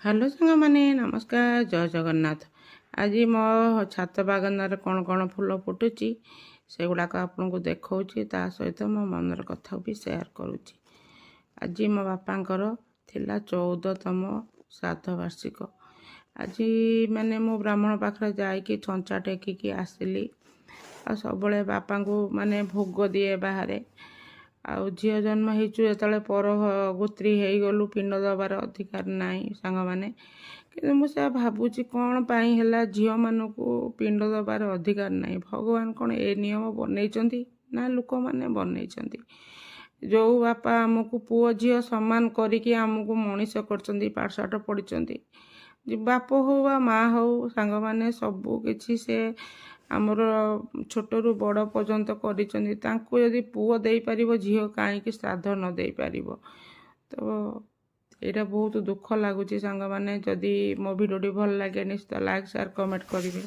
Hello ସାଙ୍ଗମାନେ, ନମସ୍କାର, ଜୟ ଜଗନ୍ନାଥ। ଆଜି ମୋ ଛାତ ବାଗାନରେ କ'ଣ କ'ଣ ଫୁଲ ଫୁଟୁଛି ସେଗୁଡ଼ାକ ଆପଣଙ୍କୁ ଦେଖାଉଛି। ତା ସହିତ ମୋ ମନର କଥା ବି ସେୟାର କରୁଛି। ଆଜି ମୋ ବାପାଙ୍କର ଥିଲା 14ତମ ଶ୍ରାଦ୍ଧ ବାର୍ଷିକ। ଆଜି ମୁଁ ବ୍ରାହ୍ମଣ ପାଖରେ ଯାଇକି ଛଞ୍ଚା ଟେକିକି ଆସିଲି। ଆଉ ସବୁବେଳେ ବାପାଙ୍କୁ ଭୋଗ ଦିଏ ବାହାରେ। ଆଉ ଝିଅ ଜନ୍ମ ହେଇଛୁ ଯେତେବେଳେ ପର ଗୋତ୍ରୀ ହେଇଗଲୁ, ପିଣ୍ଡ ଦେବାର ଅଧିକାର ନାହିଁ ସାଙ୍ଗମାନେ। କିନ୍ତୁ ମୁଁ ସେୟା ଭାବୁଛି କ'ଣ ପାଇଁ ହେଲା ଝିଅମାନଙ୍କୁ ପିଣ୍ଡ ଦେବାର ଅଧିକାର ନାହିଁ। ଭଗବାନ କ'ଣ ଏ ନିୟମ ବନେଇଛନ୍ତି ନା ଲୋକମାନେ ବନେଇଛନ୍ତି? ଯେଉଁ ବାପା ଆମକୁ ପୁଅ ଝିଅ ସମାନ କରିକି ଆମକୁ ମଣିଷ କରିଛନ୍ତି, ପାଠଶାଠ ପଢ଼ିଛନ୍ତି, ବାପ ହଉ ବା ମା ହଉ ସାଙ୍ଗମାନେ, ସବୁ କିଛି ସେ ଆମର ଛୋଟରୁ ବଡ଼ ପର୍ଯ୍ୟନ୍ତ କରିଛନ୍ତି। ତାଙ୍କୁ ଯଦି ପୁଅ ଦେଇପାରିବ, ଝିଅ କାହିଁକି ଶ୍ରାଦ୍ଧ ନ ଦେଇପାରିବ? ତ ଏଇଟା ବହୁତ ଦୁଃଖ ଲାଗୁଛି ସାଙ୍ଗମାନେ। ଯଦି ମୋ ଭିଡ଼ିଓଟି ଭଲ ଲାଗେ ନିଶ୍ଚିତ ଲାଇକ୍, ସେୟାର, କମେଣ୍ଟ କରିବେ।